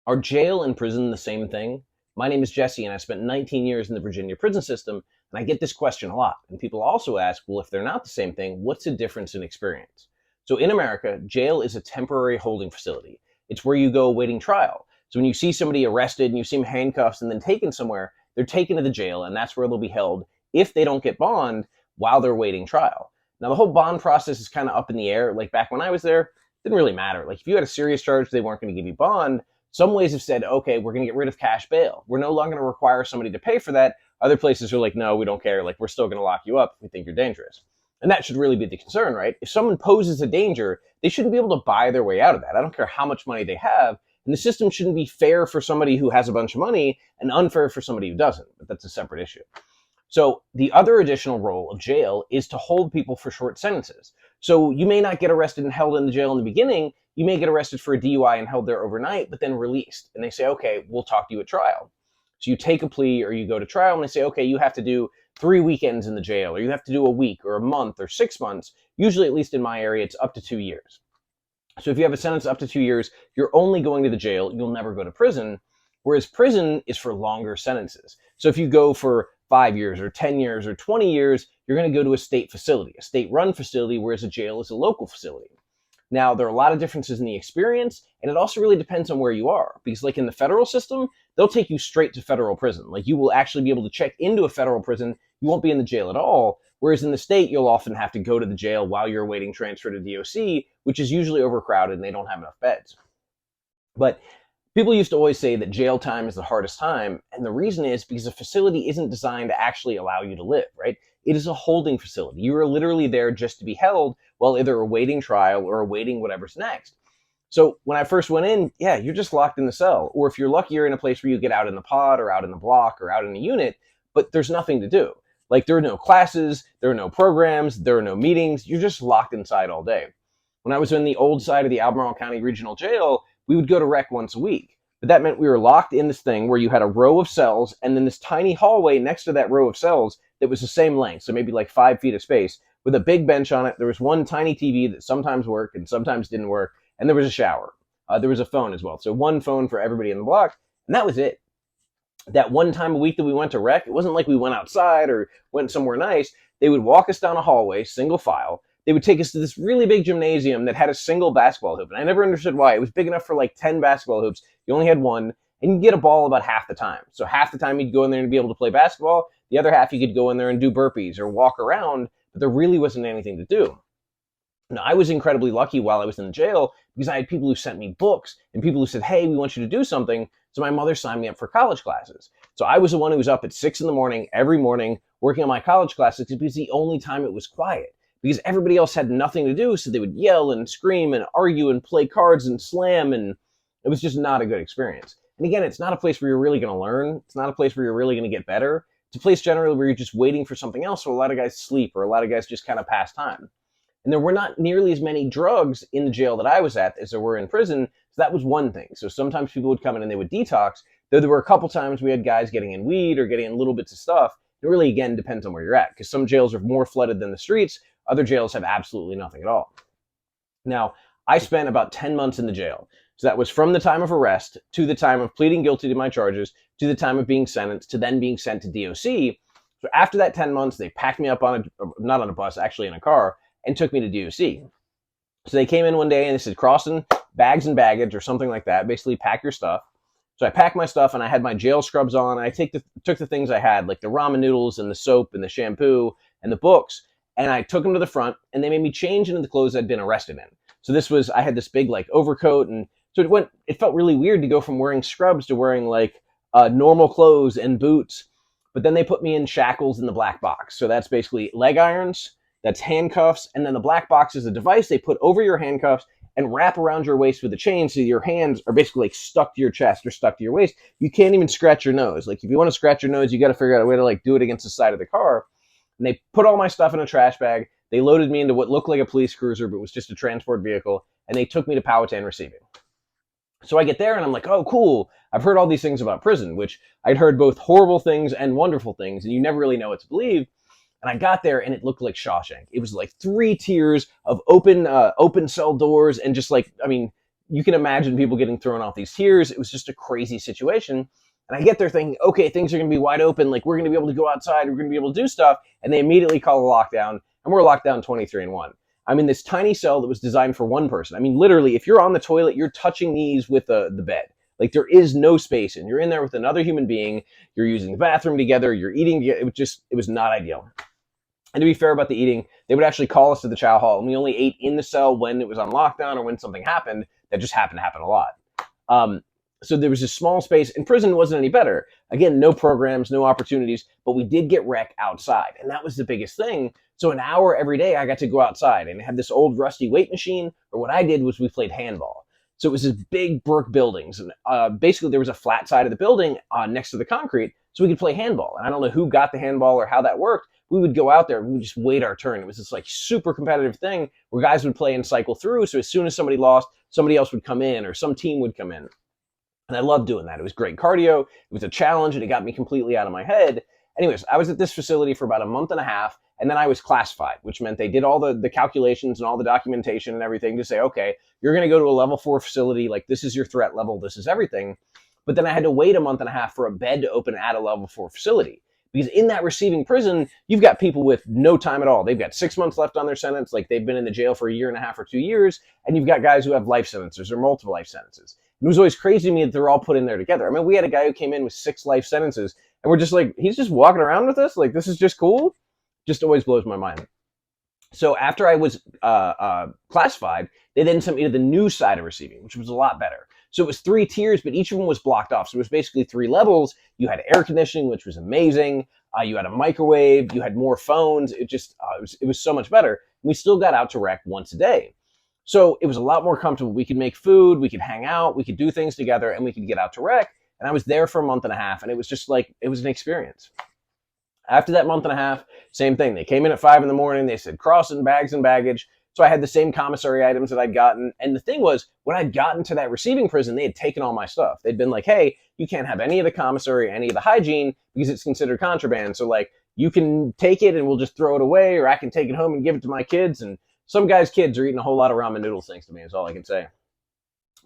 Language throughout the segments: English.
Are jail and prison the same thing? My name is Jesse, and I spent 19 years in the Virginia prison system, and I get this question a lot. And people also ask, well, if they're not the same thing, what's the difference in experience? So in America, jail is a temporary holding facility. It's where you go awaiting trial. So when you see somebody arrested and you see them handcuffed and then taken somewhere, they're taken to the jail, and that's where they'll be held if they don't get bond while they're waiting trial. Now, the whole bond process is kind of up in the air. Like back when I was there, it didn't really matter. Like if you had a serious charge, they weren't going to give you bond. Some ways have said, okay, we're going to get rid of cash bail. We're no longer going to require somebody to pay for that. Other places are like, no, we don't care. Like, we're still going to lock you up if we think you're dangerous. And that should really be the concern, right? If someone poses a danger, they shouldn't be able to buy their way out of that. I don't care how much money they have. And the system shouldn't be fair for somebody who has a bunch of money and unfair for somebody who doesn't. But that's a separate issue. So the other additional role of jail is to hold people for short sentences. So you may not get arrested and held in the jail in the beginning. You may get arrested for a DUI and held there overnight, but then released. And they say, okay, we'll talk to you at trial. So you take a plea or you go to trial and they say, okay, you have to do 3 weekends in the jail, or you have to do a week or a month or 6 months. Usually, at least in my area, it's up to 2 years. So if you have a sentence up to 2 years, you're only going to the jail. You'll never go to prison. Whereas prison is for longer sentences. So if you go for 5 years or 10 years or 20 years, you're going to go to a state facility, a state-run facility, whereas a jail is a local facility. Now, there are a lot of differences in the experience, and it also really depends on where you are. Because like in the federal system, they'll take you straight to federal prison. Like you will actually be able to check into a federal prison. You won't be in the jail at all. Whereas in the state, you'll often have to go to the jail while you're awaiting transfer to DOC, which is usually overcrowded and they don't have enough beds. But people used to always say that jail time is the hardest time. And the reason is because a facility isn't designed to actually allow you to live, right? It is a holding facility. You are literally there just to be held while either awaiting trial or awaiting whatever's next. So when I first went in, yeah, you're just locked in the cell. Or if you're lucky, you're in a place where you get out in the pod or out in the block or out in a unit, but there's nothing to do. Like there are no classes, there are no programs, there are no meetings. You're just locked inside all day. When I was in the old side of the Albemarle County Regional Jail, we would go to rec once a week. But that meant we were locked in this thing where you had a row of cells and then this tiny hallway next to that row of cells that was the same length, so maybe like 5 feet of space, with a big bench on it. There was one tiny TV that sometimes worked and sometimes didn't work, and there was a shower. There was a phone as well, so one phone for everybody in the block, and that was it. That one time a week that we went to rec, it wasn't like we went outside or went somewhere nice. They would walk us down a hallway, single file. They would take us to this really big gymnasium that had a single basketball hoop, and I never understood why. It was big enough for like 10 basketball hoops. You only had one, and you get a ball about half the time. So half the time you'd go in there and be able to play basketball. The other half you could go in there and do burpees or walk around, but there really wasn't anything to do. Now, I was incredibly lucky while I was in the jail because I had people who sent me books and people who said, hey, we want you to do something. So my mother signed me up for college classes. So I was the one who was up at 6 in the morning every morning working on my college classes because it was the only time it was quiet. Because everybody else had nothing to do, so they would yell and scream and argue and play cards and slam, and it was just not a good experience. And again, it's not a place where you're really going to learn. It's not a place where you're really going to get better. It's a place generally where you're just waiting for something else, so a lot of guys sleep or a lot of guys just kind of pass time. And there were not nearly as many drugs in the jail that I was at as there were in prison, so that was one thing. So sometimes people would come in and they would detox, though there were a couple times we had guys getting in weed or getting in little bits of stuff. It really, again, depends on where you're at, because some jails are more flooded than the streets. Other jails have absolutely nothing at all. Now, I spent about 10 months in the jail. So that was from the time of arrest to the time of pleading guilty to my charges to the time of being sentenced to then being sent to DOC. So after that 10 months, they packed me up not on a bus, actually in a car, and took me to DOC. So they came in one day and they said, Crossan, bags and baggage or something like that, basically pack your stuff. So I packed my stuff and I had my jail scrubs on. And I took the things I had, like the ramen noodles and the soap and the shampoo and the books, and I took them to the front, and they made me change into the clothes I'd been arrested in. So I had this big like overcoat, and so it felt really weird to go from wearing scrubs to wearing like normal clothes and boots. But then they put me in shackles in the black box. So that's basically leg irons, that's handcuffs, and then the black box is a device they put over your handcuffs and wrap around your waist with a chain, so your hands are basically like stuck to your chest or stuck to your waist. You can't even scratch your nose. Like if you want to scratch your nose, you got to figure out a way to like do it against the side of the car. And they put all my stuff in a trash bag. They loaded me into what looked like a police cruiser, but was just a transport vehicle. And they took me to Powhatan Receiving. So I get there and I'm like, oh, cool. I've heard all these things about prison, which I'd heard both horrible things and wonderful things. And you never really know what to believe. And I got there and it looked like Shawshank. It was like 3 tiers of open cell doors. And just like, I mean, you can imagine people getting thrown off these tiers. It was just a crazy situation. And I get there thinking, okay, things are going to be wide open. Like, we're going to be able to go outside. We're going to be able to do stuff. And they immediately call a lockdown. And we're locked down 23-1. I'm in this tiny cell that was designed for one person. I mean, literally, if you're on the toilet, you're touching knees with the bed. Like, there is no space. And you're in there with another human being. You're using the bathroom together. You're eating. It was not ideal. And to be fair about the eating, they would actually call us to the chow hall. And we only ate in the cell when it was on lockdown or when something happened. That just happened to happen a lot. So there was a small space, and prison wasn't any better. Again, no programs, no opportunities, but we did get rec outside, and that was the biggest thing. So an hour every day, I got to go outside and had this old rusty weight machine, or what I did was we played handball. So it was this big brick buildings, and basically there was a flat side of the building next to the concrete, so we could play handball. And I don't know who got the handball or how that worked. We would go out there, we would just wait our turn. It was this like super competitive thing where guys would play and cycle through. So as soon as somebody lost, somebody else would come in or some team would come in. And I loved doing that. It was great cardio. It was a challenge, and it got me completely out of my head. Anyways, I was at this facility for about a month and a half, and then I was classified, which meant they did all the calculations and all the documentation and everything to say, okay, you're going to go to a level 4 facility. Like, this is your threat level. This is everything. But then I had to wait a month and a half for a bed to open at a level 4 facility. Because in that receiving prison, you've got people with no time at all. They've got 6 months left on their sentence. Like, they've been in the jail for a year and a half or 2 years. And you've got guys who have life sentences or multiple life sentences. It was always crazy to me that they're all put in there together. I mean, we had a guy who came in with 6 life sentences, and we're just like, he's just walking around with us? Like, this is just cool? Just always blows my mind. So after I was classified, they then sent me to the new side of receiving, which was a lot better. So it was 3 tiers, but each of them was blocked off. So it was basically 3 levels. You had air conditioning, which was amazing. You had a microwave. You had more phones. It was so much better. We still got out to rec once a day. So it was a lot more comfortable. We could make food, we could hang out, we could do things together, and we could get out to rec. And I was there for a month and a half, and it was just like, it was an experience. After that month and a half, same thing. They came in at 5 a.m. They said, crossing bags and baggage. So I had the same commissary items that I'd gotten. And the thing was, when I'd gotten to that receiving prison, they had taken all my stuff. They'd been like, hey, you can't have any of the commissary, any of the hygiene, because it's considered contraband. So like, you can take it and we'll just throw it away, or I can take it home and give it to my kids. And some guys' kids are eating a whole lot of ramen noodles, thanks to me, is all I can say.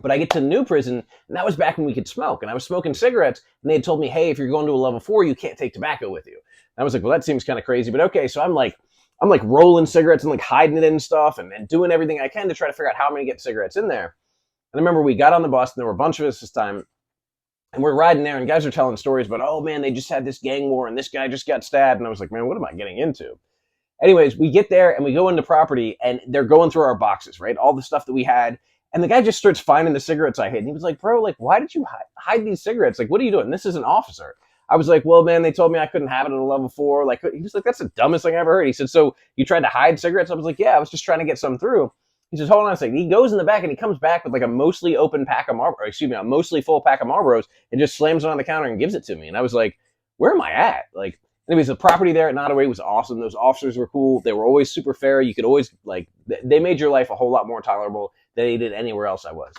But I get to the new prison, and that was back when we could smoke. And I was smoking cigarettes, and they had told me, hey, if you're going to a level 4, you can't take tobacco with you. And I was like, well, that seems kind of crazy, but okay. So I'm like rolling cigarettes and like hiding it in stuff and doing everything I can to try to figure out how I'm going to get cigarettes in there. And I remember we got on the bus, and there were a bunch of us this time, and we're riding there, and guys are telling stories about, oh, man, they just had this gang war, and this guy just got stabbed. And I was like, man, what am I getting into? Anyways, we get there and we go into property, and they're going through our boxes, right? All the stuff that we had. And the guy just starts finding the cigarettes I hid. And he was like, bro, like, why did you hide these cigarettes? Like, what are you doing? This is an officer. I was like, well, man, they told me I couldn't have it at a level 4. Like, he was like, that's the dumbest thing I ever heard. He said, so you tried to hide cigarettes? I was like, yeah, I was just trying to get some through. He says, hold on a second. He goes in the back and he comes back with like a mostly full pack of Marlboros and just slams it on the counter and gives it to me. And I was like, where am I at? Like, anyways, the property there at Nottoway was awesome. Those officers were cool. They were always super fair. You could always, like, they made your life a whole lot more tolerable than they did anywhere else I was.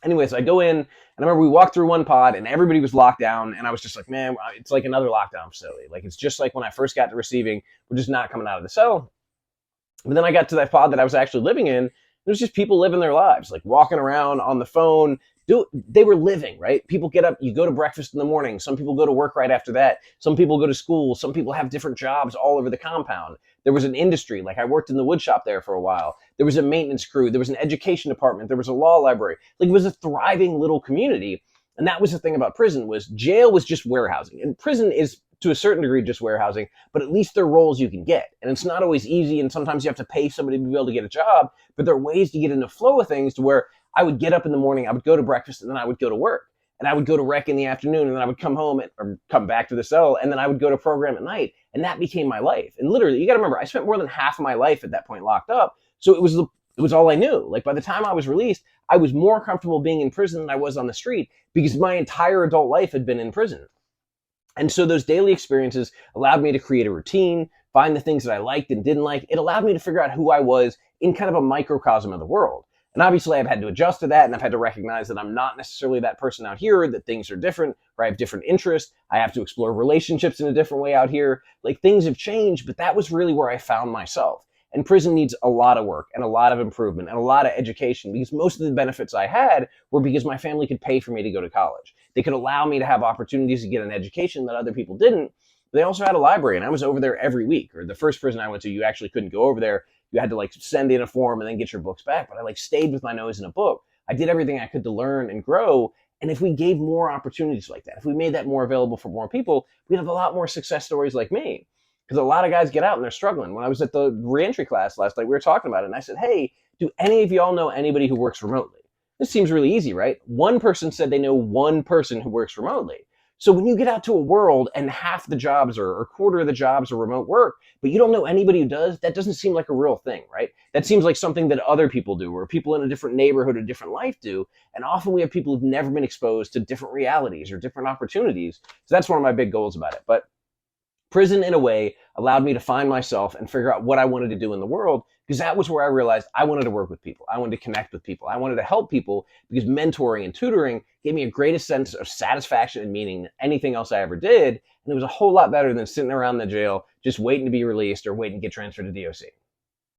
Anyways, I go in, and I remember we walked through one pod, and everybody was locked down, and I was just like, man, it's like another lockdown facility. Like, it's just like when I first got to receiving. We're just not coming out of the cell. But then I got to that pod that I was actually living in. It was just people living their lives, like walking around on the phone. They were living, right? People get up, you go to breakfast in the morning. Some people go to work right after that. Some people go to school. Some people have different jobs all over the compound. There was an industry, like I worked in the wood shop there for a while. There was a maintenance crew. There was an education department. There was a law library. Like, it was a thriving little community. And that was the thing about prison, was jail was just warehousing. And prison is, to a certain degree, just warehousing, but at least there are roles you can get. And it's not always easy, and sometimes you have to pay somebody to be able to get a job, but there are ways to get in the flow of things to where I would get up in the morning, I would go to breakfast, and then I would go to work. And I would go to rec in the afternoon, and then I would come home or come back to the cell, and then I would go to program at night. And that became my life. And literally, you got to remember, I spent more than half of my life at that point locked up. So it was all I knew. Like, by the time I was released, I was more comfortable being in prison than I was on the street, because my entire adult life had been in prison. And so those daily experiences allowed me to create a routine, find the things that I liked and didn't like. It allowed me to figure out who I was in kind of a microcosm of the world. And obviously I've had to adjust to that, and I've had to recognize that I'm not necessarily that person out here, that things are different, or I have different interests. I have to explore relationships in a different way out here. Like, things have changed, but that was really where I found myself. And prison needs a lot of work and a lot of improvement and a lot of education, because most of the benefits I had were because my family could pay for me to go to college. They could allow me to have opportunities to get an education that other people didn't. They also had a library, and I was over there every week. Or the first prison I went to, you actually couldn't go over there. You had to like send in a form and then get your books back. But I like stayed with my nose in a book. I did everything I could to learn and grow. And if we gave more opportunities like that, if we made that more available for more people, we'd have a lot more success stories like me. Because a lot of guys get out and they're struggling. When I was at the reentry class last night, we were talking about it, and I said, hey, do any of y'all know anybody who works remotely? This seems really easy, right? One person said they know one person who works remotely. So when you get out to a world and half the jobs or a quarter of the jobs are remote work, but you don't know anybody who does, that doesn't seem like a real thing, right? That seems like something that other people do, or people in a different neighborhood or different life do. And often we have people who've never been exposed to different realities or different opportunities. So that's one of my big goals about it. But prison, in a way, allowed me to find myself and figure out what I wanted to do in the world, because that was where I realized I wanted to work with people. I wanted to connect with people. I wanted to help people, because mentoring and tutoring gave me a greatest sense of satisfaction and meaning than anything else I ever did. And it was a whole lot better than sitting around the jail just waiting to be released or waiting to get transferred to DOC.